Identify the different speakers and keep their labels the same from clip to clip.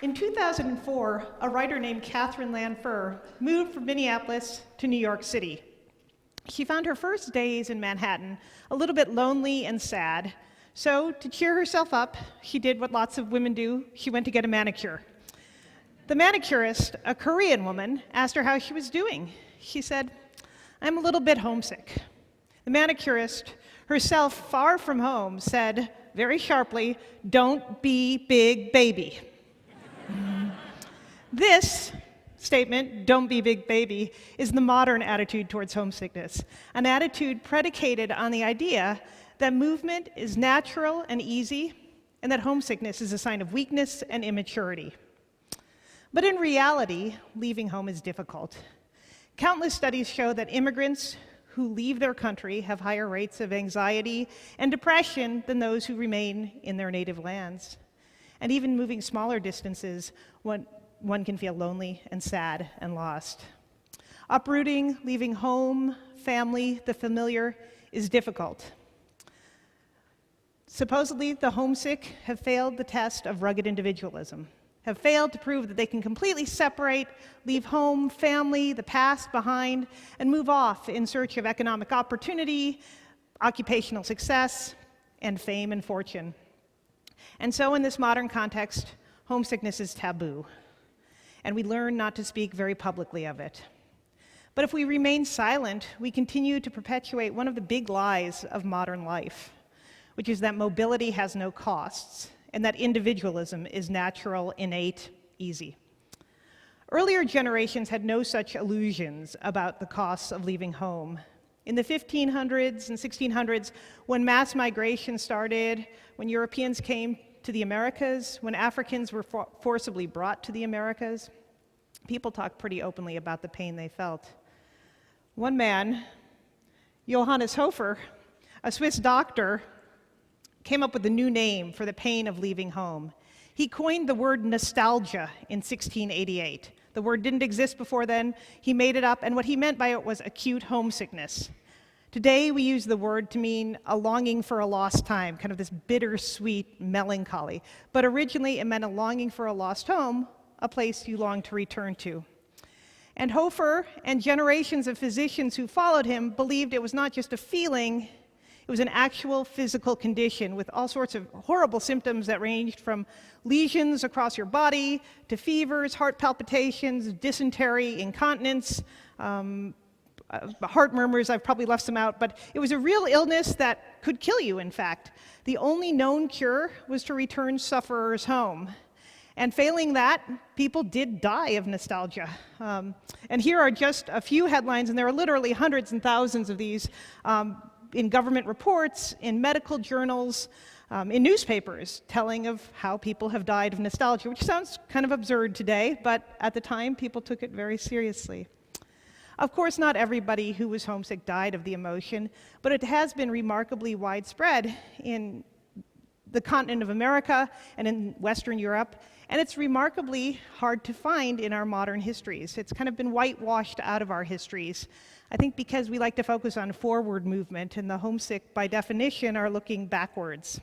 Speaker 1: In 2004, a writer named Catherine Lanfear moved from Minneapolis to New York City. She found her first days in Manhattan a little bit lonely and sad, so to cheer herself up, she did what lots of women do. She went to get a manicure. The manicurist, a Korean woman, asked her how she was doing. She said, "I'm a little bit homesick." The manicurist, herself far from home, said very sharply, "Don't be big baby." This statement, "don't be big baby," is the modern attitude towards homesickness, an attitude predicated on the idea that movement is natural and easy, and that homesickness is a sign of weakness and immaturity. But in reality, leaving home is difficult. Countless studies show that immigrants who leave their country have higher rates of anxiety and depression than those who remain in their native lands. And even moving smaller distances, one can feel lonely and sad and lost. Uprooting, leaving home, family, the familiar, is difficult. Supposedly, the homesick have failed the test of rugged individualism, have failed to prove that they can completely separate, leave home, family, the past behind, and move off in search of economic opportunity, occupational success, and fame and fortune. And so in this modern context, homesickness is taboo, and we learn not to speak very publicly of it. But if we remain silent, we continue to perpetuate one of the big lies of modern life, which is that mobility has no costs, and that individualism is natural, innate, easy. Earlier generations had no such illusions about the costs of leaving home. In the 1500s and 1600s, when mass migration started, when Europeans came to the Americas, when Africans were forcibly brought to the Americas, people talked pretty openly about the pain they felt. One man, Johannes Hofer, a Swiss doctor, came up with a new name for the pain of leaving home. He coined the word nostalgia in 1688. The word didn't exist before then. He made it up, and what he meant by it was acute homesickness. Today, we use the word to mean a longing for a lost time, kind of this bittersweet melancholy. But originally, it meant a longing for a lost home, a place you long to return to. And Hofer and generations of physicians who followed him believed it was not just a feeling, it was an actual physical condition with all sorts of horrible symptoms that ranged from lesions across your body to fevers, heart palpitations, dysentery, incontinence, heart murmurs. I've probably left some out, but it was a real illness that could kill you, in fact. The only known cure was to return sufferers home. And failing that, people did die of nostalgia. And here are just a few headlines, and there are literally hundreds and thousands of these in government reports, in medical journals, in newspapers, telling of how people have died of nostalgia, which sounds kind of absurd today, but at the time, people took it very seriously. Of course, not everybody who was homesick died of the emotion, but it has been remarkably widespread in the continent of America and in Western Europe, and it's remarkably hard to find in our modern histories. It's kind of been whitewashed out of our histories, I think because we like to focus on forward movement, and the homesick, by definition, are looking backwards.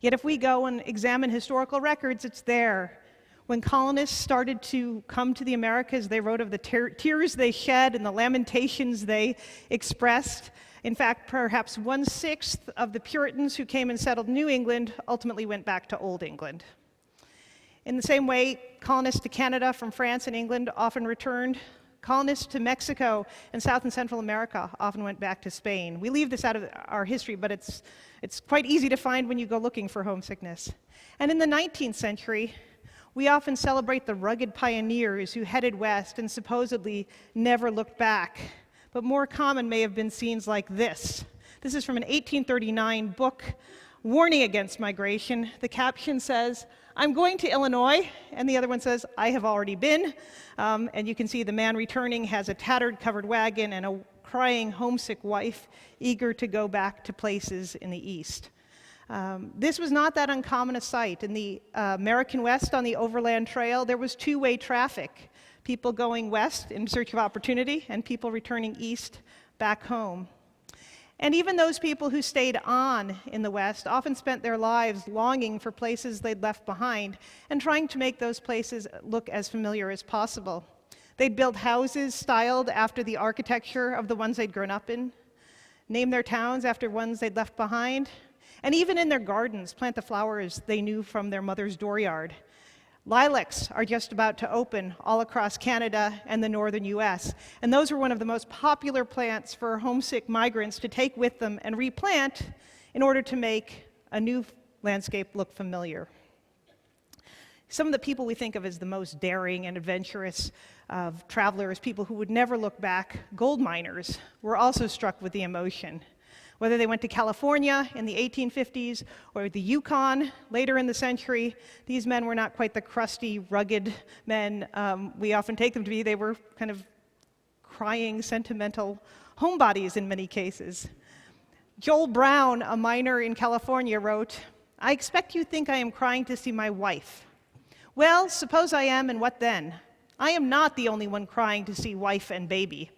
Speaker 1: Yet if we go and examine historical records, it's there. When colonists started to come to the Americas, they wrote of the tears they shed and the lamentations they expressed. In fact, perhaps 1/6 of the Puritans who came and settled New England ultimately went back to Old England. In the same way, colonists to Canada from France and England often returned. Colonists to Mexico and South and Central America often went back to Spain. We leave this out of our history, but it's quite easy to find when you go looking for homesickness. And in the 19th century, we often celebrate the rugged pioneers who headed west and supposedly never looked back. But more common may have been scenes like this. This is from an 1839 book warning against migration. The caption says, "I'm going to Illinois," and the other one says, "I have already been." And you can see the man returning has a tattered covered wagon and a crying homesick wife, eager to go back to places in the East. This was not that uncommon a sight. In the American West on the Overland Trail, there was two-way traffic. People going west in search of opportunity and people returning east back home. And even those people who stayed on in the West often spent their lives longing for places they'd left behind and trying to make those places look as familiar as possible. They'd build houses styled after the architecture of the ones they'd grown up in, name their towns after ones they'd left behind, and even in their gardens, plant the flowers they knew from their mother's dooryard. Lilacs are just about to open all across Canada and the northern US, and those were one of the most popular plants for homesick migrants to take with them and replant in order to make a new landscape look familiar. Some of the people we think of as the most daring and adventurous of travelers, people who would never look back, gold miners, were also struck with the emotion. Whether they went to California in the 1850s or the Yukon later in the century, these men were not quite the crusty, rugged men we often take them to be. They were kind of crying, sentimental homebodies in many cases. Joel Brown, a miner in California, wrote, "I expect you think I am crying to see my wife. Well, suppose I am, and what then? I am not the only one crying to see wife and baby."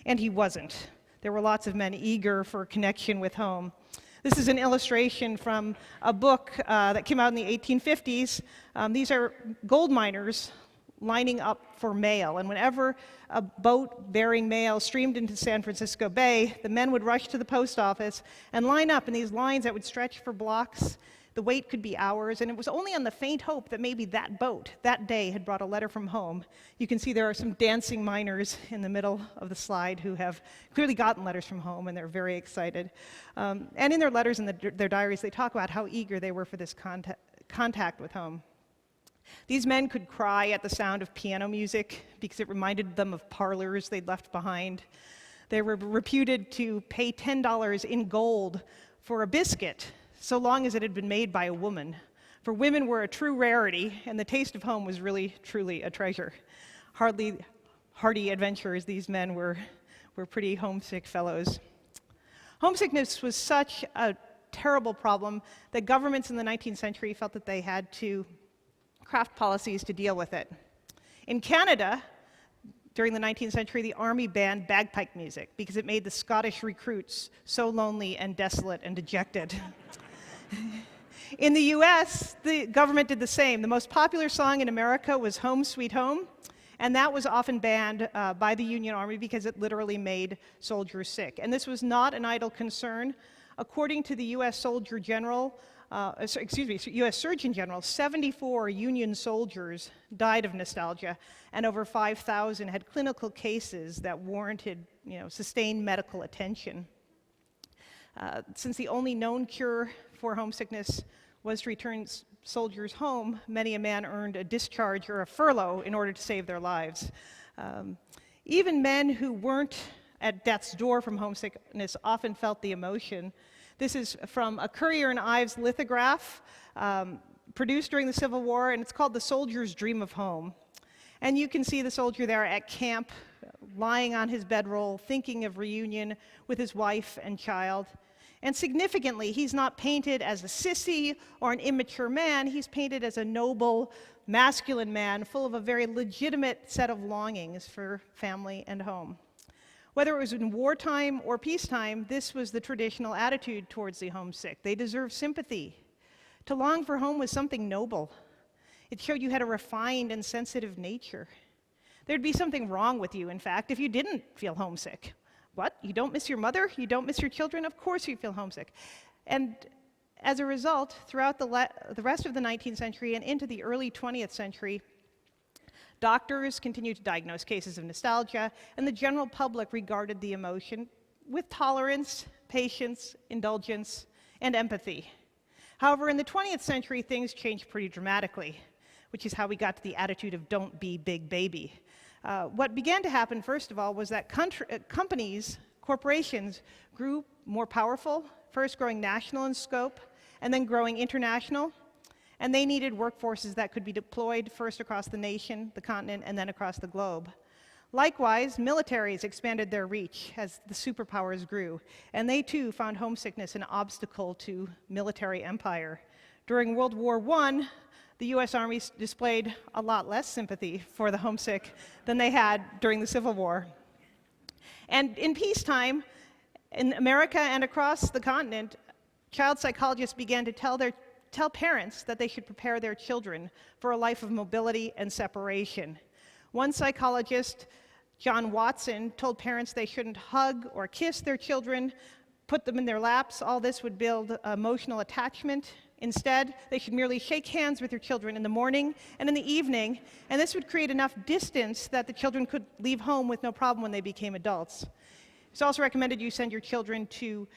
Speaker 1: And he wasn't. There were lots of men eager for connection with home. This is an illustration from a book that came out in the 1850s. These are gold miners lining up for mail, and whenever a boat bearing mail streamed into San Francisco Bay, the men would rush to the post office and line up in these lines that would stretch for blocks. The wait could be hours, and it was only on the faint hope that maybe that boat, that day, had brought a letter from home. You can see there are some dancing miners in the middle of the slide who have clearly gotten letters from home, and they're very excited. And in their letters and their diaries, they talk about how eager they were for this contact with home. These men could cry at the sound of piano music because it reminded them of parlors they'd left behind. They were reputed to pay $10 in gold for a biscuit, so long as it had been made by a woman. For women were a true rarity, and the taste of home was really, truly a treasure. Hardy adventurers, these men were pretty homesick fellows. Homesickness was such a terrible problem that governments in the 19th century felt that they had to craft policies to deal with it. In Canada, during the 19th century, the army banned bagpipe music because it made the Scottish recruits so lonely and desolate and dejected. In the US, the government did the same. The most popular song in America was Home Sweet Home, and that was often banned by the Union Army because it literally made soldiers sick. And this was not an idle concern. According to the US Surgeon General, 74 Union soldiers died of nostalgia, and over 5,000 had clinical cases that warranted, sustained medical attention. Since the only known cure for homesickness was to return soldiers home, many a man earned a discharge or a furlough in order to save their lives. Even men who weren't at death's door from homesickness often felt the emotion. This is from a Currier and Ives lithograph produced during the Civil War, and it's called The Soldier's Dream of Home. And you can see the soldier there at camp, lying on his bedroll, thinking of reunion with his wife and child. And significantly, he's not painted as a sissy or an immature man. He's painted as a noble, masculine man, full of a very legitimate set of longings for family and home. Whether it was in wartime or peacetime, this was the traditional attitude towards the homesick. They deserved sympathy. To long for home was something noble. It showed you had a refined and sensitive nature. There'd be something wrong with you, in fact, if you didn't feel homesick. What? You don't miss your mother? You don't miss your children? Of course you feel homesick. And as a result, throughout the rest of the 19th century and into the early 20th century, doctors continued to diagnose cases of nostalgia, and the general public regarded the emotion with tolerance, patience, indulgence, and empathy. However, in the 20th century, things changed pretty dramatically, which is how we got to the attitude of don't be big baby. What began to happen, first of all, was that corporations grew more powerful, first growing national in scope, and then growing international. And they needed workforces that could be deployed first across the nation, the continent, and then across the globe. Likewise, militaries expanded their reach as the superpowers grew, and they too found homesickness an obstacle to military empire. During World War I, the US Army displayed a lot less sympathy for the homesick than they had during the Civil War. And in peacetime, In America and across the continent, child psychologists began to tell parents that they should prepare their children for a life of mobility and separation. One psychologist, John Watson, told parents they shouldn't hug or kiss their children, put them in their laps. All this would build emotional attachment. Instead, they should merely shake hands with their children in the morning and in the evening, and this would create enough distance that the children could leave home with no problem when they became adults. It's also recommended you send your children to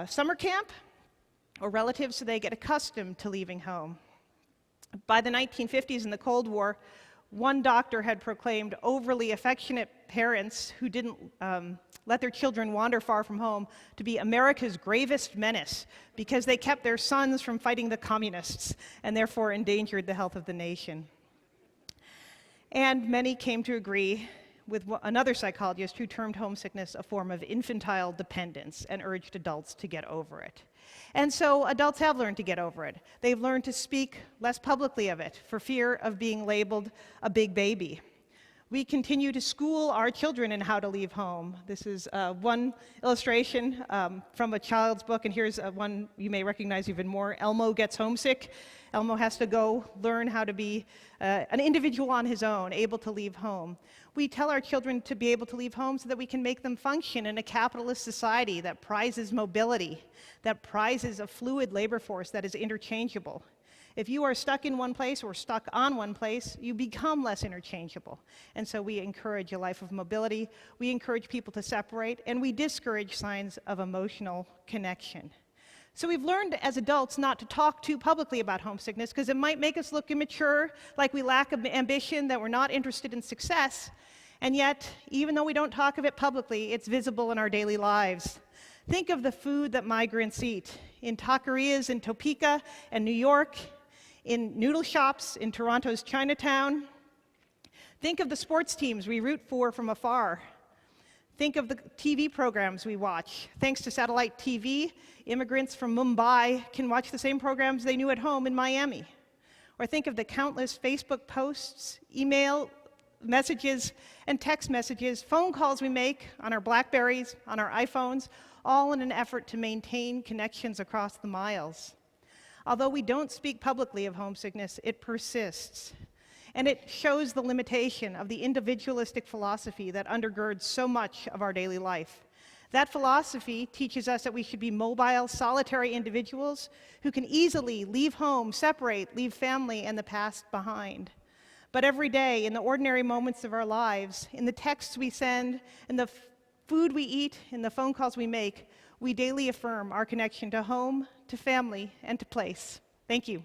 Speaker 1: summer camp or relatives so they get accustomed to leaving home. By the 1950s in the Cold War, one doctor had proclaimed overly affectionate parents who didn't let their children wander far from home to be America's gravest menace because they kept their sons from fighting the communists and therefore endangered the health of the nation. And many came to agree with another psychologist who termed homesickness a form of infantile dependence and urged adults to get over it. And so adults have learned to get over it. They've learned to speak less publicly of it for fear of being labeled a big baby. We continue to school our children in how to leave home. This is one illustration from a child's book, and here's one you may recognize even more. Elmo gets homesick. Elmo has to go learn how to be an individual on his own, able to leave home. We tell our children to be able to leave home so that we can make them function in a capitalist society that prizes mobility, that prizes a fluid labor force that is interchangeable. If you are stuck in one place or stuck on one place, you become less interchangeable. And so we encourage a life of mobility, we encourage people to separate, and we discourage signs of emotional connection. So we've learned as adults not to talk too publicly about homesickness because it might make us look immature, like we lack ambition, that we're not interested in success. And yet, even though we don't talk of it publicly, it's visible in our daily lives. Think of the food that migrants eat in taquerias in Topeka and New York, in noodle shops in Toronto's Chinatown. Think of the sports teams we root for from afar. Think of the TV programs we watch. Thanks to satellite TV, immigrants from Mumbai can watch the same programs they knew at home in Miami. Or think of the countless Facebook posts, email messages, and text messages, phone calls we make on our Blackberries, on our iPhones, all in an effort to maintain connections across the miles. Although we don't speak publicly of homesickness, it persists. And it shows the limitation of the individualistic philosophy that undergirds so much of our daily life. That philosophy teaches us that we should be mobile, solitary individuals who can easily leave home, separate, leave family and the past behind. But every day, in the ordinary moments of our lives, in the texts we send, in the food we eat, in the phone calls we make, we daily affirm our connection to home, to family, and to place. Thank you.